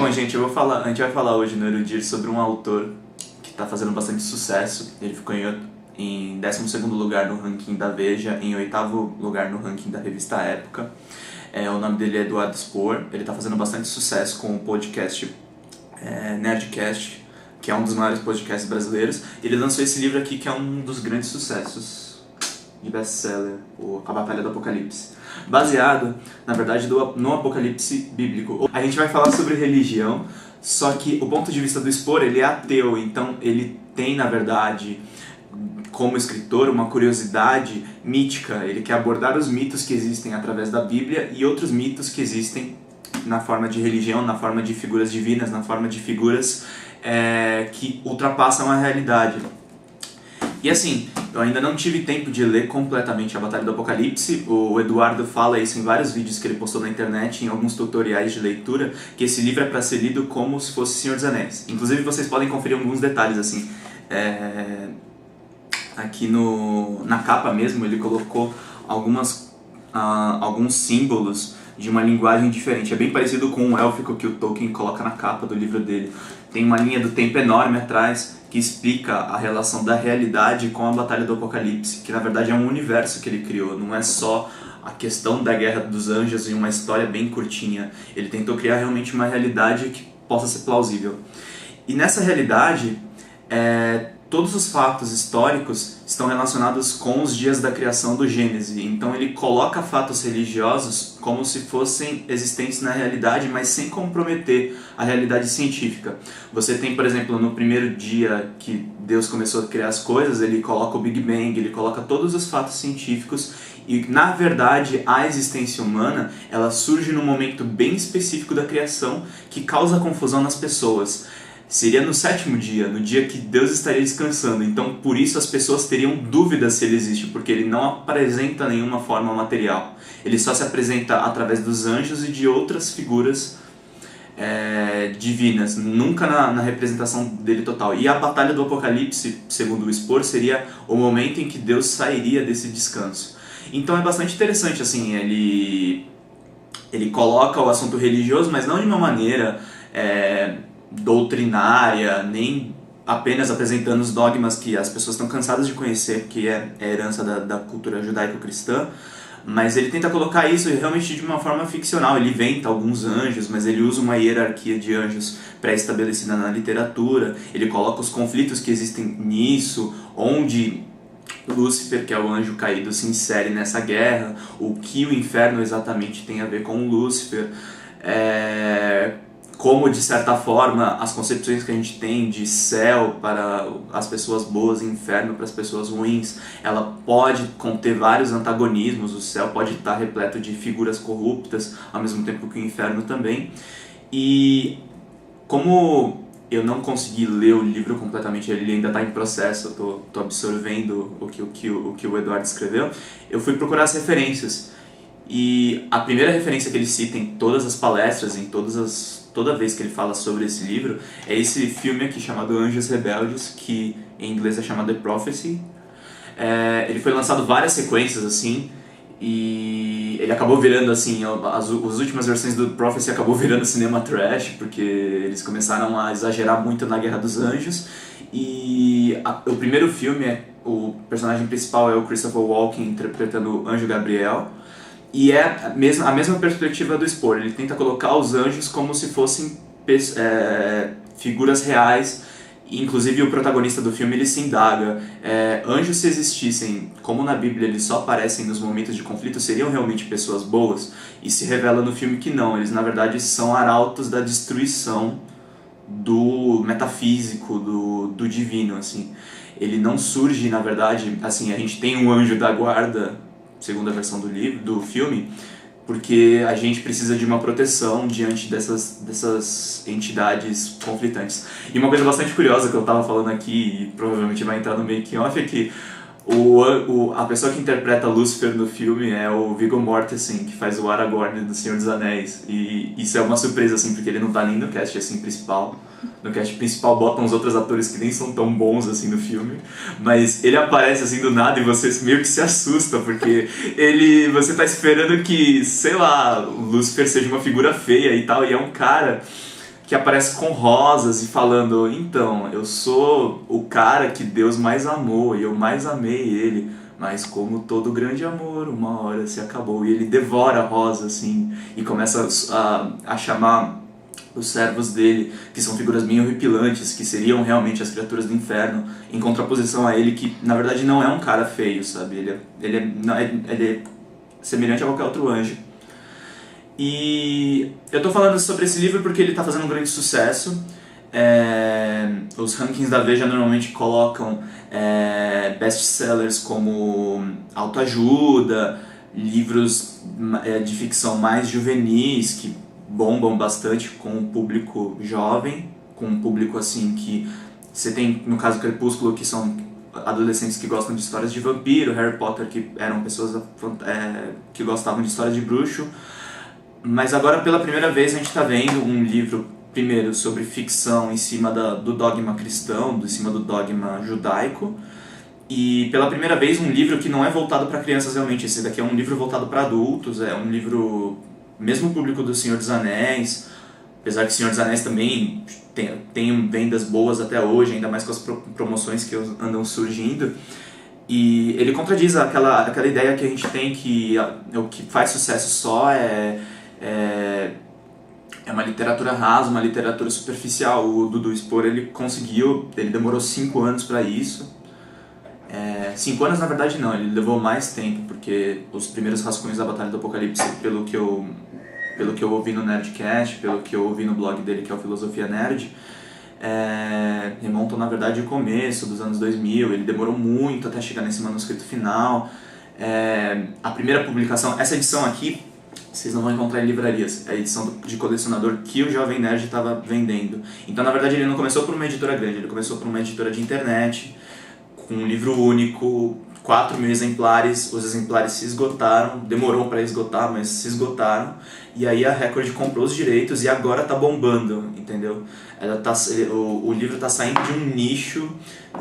Bom, gente, a gente vai falar hoje no Erudir sobre um autor que está fazendo bastante sucesso. Ele ficou em 12º lugar no ranking da Veja, em 8º lugar no ranking da revista Época. O nome dele é Eduardo Spohr. Ele está fazendo bastante sucesso com o podcast Nerdcast, que é um dos maiores podcasts brasileiros. Ele lançou esse livro aqui, que é um dos grandes sucessos de best-seller, A Batalha do Apocalipse, baseado, na verdade, no Apocalipse bíblico. A gente vai falar sobre religião, só que o ponto de vista do Spohr, ele é ateu, então ele tem, na verdade, como escritor, uma curiosidade mítica. Ele quer abordar os mitos que existem através da Bíblia e outros mitos que existem na forma de religião, na forma de figuras divinas, na forma de figuras que ultrapassam a realidade. E assim, eu ainda não tive tempo de ler completamente a Batalha do Apocalipse. O Eduardo fala isso em vários vídeos que ele postou na internet, em alguns tutoriais de leitura, que esse livro é para ser lido como se fosse Senhor dos Anéis. Inclusive, vocês podem conferir alguns detalhes, assim. Aqui na capa mesmo, ele colocou alguns símbolos de uma linguagem diferente. É bem parecido com o élfico que o Tolkien coloca na capa do livro dele. Tem uma linha do tempo enorme atrás que explica a relação da realidade com a Batalha do Apocalipse, que na verdade é um universo que ele criou, não é só a questão da Guerra dos Anjos e uma história bem curtinha. Ele tentou criar realmente uma realidade que possa ser plausível. E nessa realidade, todos os fatos históricos estão relacionados com os dias da criação do Gênesis. Então ele coloca fatos religiosos como se fossem existentes na realidade, mas sem comprometer a realidade científica. Você tem, por exemplo, no primeiro dia que Deus começou a criar as coisas, ele coloca o Big Bang, ele coloca todos os fatos científicos, e na verdade a existência humana ela surge num momento bem específico da criação que causa confusão nas pessoas. Seria no 7º dia, no dia que Deus estaria descansando. Então, por isso as pessoas teriam dúvidas se ele existe, porque ele não apresenta nenhuma forma material. Ele só se apresenta através dos anjos e de outras figuras divinas, nunca na representação dele total. E a Batalha do Apocalipse, segundo o Spohr, seria o momento em que Deus sairia desse descanso. Então é bastante interessante, assim, ele coloca o assunto religioso, mas não de uma maneira doutrinária, nem apenas apresentando os dogmas que as pessoas estão cansadas de conhecer, que é a herança da cultura judaico-cristã, mas ele tenta colocar isso realmente de uma forma ficcional. Ele inventa alguns anjos, mas ele usa uma hierarquia de anjos pré-estabelecida na literatura. Ele coloca os conflitos que existem nisso, onde Lúcifer, que é o anjo caído, se insere nessa guerra, o que o inferno exatamente tem a ver com Lúcifer, como, de certa forma, as concepções que a gente tem de céu para as pessoas boas e inferno para as pessoas ruins, ela pode conter vários antagonismos. O céu pode estar repleto de figuras corruptas, ao mesmo tempo que o inferno também. E como eu não consegui ler o livro completamente, ele ainda está em processo, eu tô absorvendo o que o Eduardo escreveu, eu fui procurar as referências. E a primeira referência que ele cita em todas as palestras, toda vez que ele fala sobre esse livro, é esse filme aqui chamado Anjos Rebeldes, que em inglês é chamado The Prophecy. Ele foi lançado várias sequências, assim, e ele acabou virando, assim, as últimas versões do Prophecy acabou virando cinema trash, porque eles começaram a exagerar muito na Guerra dos Anjos. E o primeiro filme, o personagem principal é o Christopher Walken interpretando o Anjo Gabriel. E é a mesma perspectiva do Spohr. Ele tenta colocar os anjos como se fossem figuras reais. Inclusive o protagonista do filme ele se indaga, anjos, se existissem, como na Bíblia eles só aparecem nos momentos de conflito, seriam realmente pessoas boas? E se revela no filme que não, eles na verdade são arautos da destruição do metafísico, do divino, assim. Ele não surge, na verdade, assim, a gente tem um anjo da guarda, segundo a versão do filme, porque a gente precisa de uma proteção diante dessas entidades conflitantes. E uma coisa bastante curiosa que eu estava falando aqui, e provavelmente vai entrar no making-off, é que a pessoa que interpreta Lúcifer no filme é o Viggo Mortensen, que faz o Aragorn do Senhor dos Anéis. E isso é uma surpresa, assim, porque ele não tá nem no cast assim, principal. No cast principal botam os outros atores que nem são tão bons assim no filme, mas ele aparece assim do nada e você meio que se assusta, porque você tá esperando que, sei lá, o Lúcifer seja uma figura feia e tal, e é um cara que aparece com rosas e falando: então, eu sou o cara que Deus mais amou e eu mais amei ele, mas como todo grande amor, uma hora se acabou. E ele devora a rosa, assim, e começa a chamar os servos dele, que são figuras bem horripilantes, que seriam realmente as criaturas do inferno, em contraposição a ele, que na verdade não é um cara feio, sabe? Ele é semelhante a qualquer outro anjo. E eu tô falando sobre esse livro porque ele tá fazendo um grande sucesso. Os rankings da Veja normalmente colocam best-sellers como autoajuda, livros de ficção mais juvenis, que bombam bastante com o público jovem, com um público assim que você tem, no caso Crepúsculo, que são adolescentes que gostam de histórias de vampiro, Harry Potter, que eram pessoas que gostavam de histórias de bruxo. Mas agora, pela primeira vez, a gente está vendo um livro, primeiro, sobre ficção em cima do dogma cristão, em cima do dogma judaico, e pela primeira vez um livro que não é voltado para crianças realmente. Esse daqui é um livro voltado para adultos, é um livro, mesmo público do Senhor dos Anéis, apesar que o Senhor dos Anéis também tem vendas boas até hoje, ainda mais com as promoções que andam surgindo. E ele contradiz aquela ideia que a gente tem que o que faz sucesso só é uma literatura rasa, uma literatura superficial. O Dudu Spor, ele demorou 5 anos para isso. 5 anos na verdade não, ele levou mais tempo, porque os primeiros rascunhos da Batalha do Apocalipse, pelo que eu ouvi no Nerdcast, pelo que eu ouvi no blog dele, que é o Filosofia Nerd, remontam na verdade ao começo dos anos 2000, ele demorou muito até chegar nesse manuscrito final. A primeira publicação, essa edição aqui, vocês não vão encontrar em livrarias, é a edição de colecionador que o Jovem Nerd estava vendendo. Então, na verdade, ele não começou por uma editora grande, ele começou por uma editora de internet, com um livro único, 4.000 exemplares, os exemplares se esgotaram, demorou para esgotar, mas se esgotaram, e aí a Record comprou os direitos e agora tá bombando, entendeu? O livro tá saindo de um nicho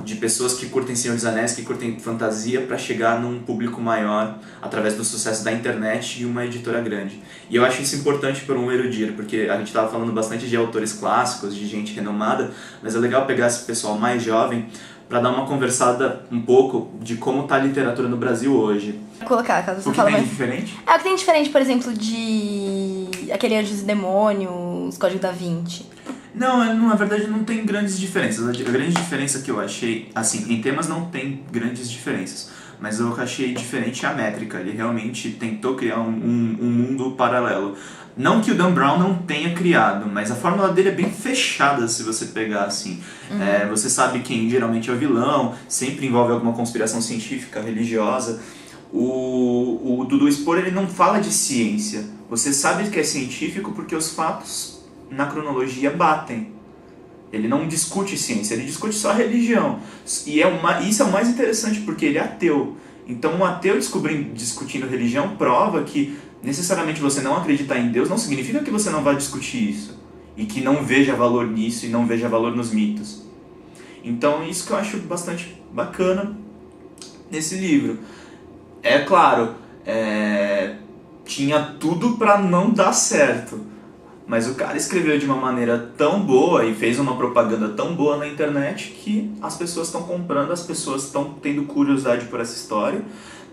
de pessoas que curtem Senhor dos Anéis, que curtem fantasia, para chegar num público maior através do sucesso da internet e uma editora grande. E eu acho isso importante para um erudito, porque a gente estava falando bastante de autores clássicos, de gente renomada, mas é legal pegar esse pessoal mais jovem para dar uma conversada um pouco de como tá a literatura no Brasil hoje. Vou colocar, caso você O que fala tem mais diferente? o que tem diferente, por exemplo, de aquele Anjos e Demônios, Código da Vinci. Não, na verdade não tem grandes diferenças. A grande diferença que eu achei, assim, em temas não tem grandes diferenças, mas o que eu achei diferente é a métrica. Ele realmente tentou criar um mundo paralelo. Não que o Dan Brown não tenha criado, mas a fórmula dele é bem fechada se você pegar assim. Você sabe quem geralmente é o vilão, sempre envolve alguma conspiração científica, religiosa. O Dudu Spor, ele não fala de ciência. Você sabe que é científico porque os fatos na cronologia batem. Ele não discute ciência, ele discute só religião. E isso é o mais interessante, porque ele é ateu. Então um ateu discutindo religião prova que necessariamente você não acreditar em Deus não significa que você não vai discutir isso. E que não veja valor nisso e não veja valor nos mitos. Então isso que eu acho bastante bacana nesse livro. É claro, tinha tudo para não dar certo. Mas o cara escreveu de uma maneira tão boa e fez uma propaganda tão boa na internet que as pessoas estão comprando, as pessoas estão tendo curiosidade por essa história.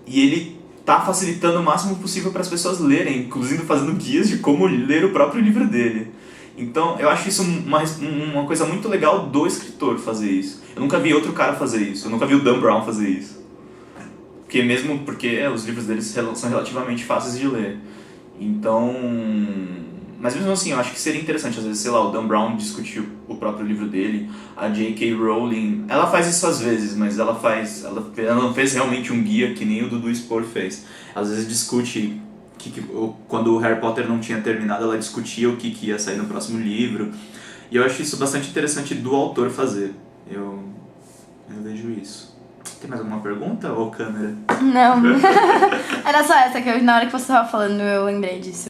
E ele está facilitando o máximo possível para as pessoas lerem, inclusive fazendo guias de como ler o próprio livro dele. Então eu acho isso uma coisa muito legal do escritor fazer isso. Eu nunca vi outro cara fazer isso, eu nunca vi o Dan Brown fazer isso. Porque os livros dele são relativamente fáceis de ler. Então... Mas mesmo assim, eu acho que seria interessante, às vezes, sei lá, o Dan Brown discutir o próprio livro dele, a J.K. Rowling, ela faz isso às vezes, mas ela não fez realmente um guia que nem o Dudu Spor fez. Às vezes discute, quando o Harry Potter não tinha terminado, ela discutia o que ia sair no próximo livro. E eu acho isso bastante interessante do autor fazer. Eu vejo isso. Tem mais alguma pergunta, ô câmera? Não. Era só essa, que na hora que você estava falando eu lembrei disso.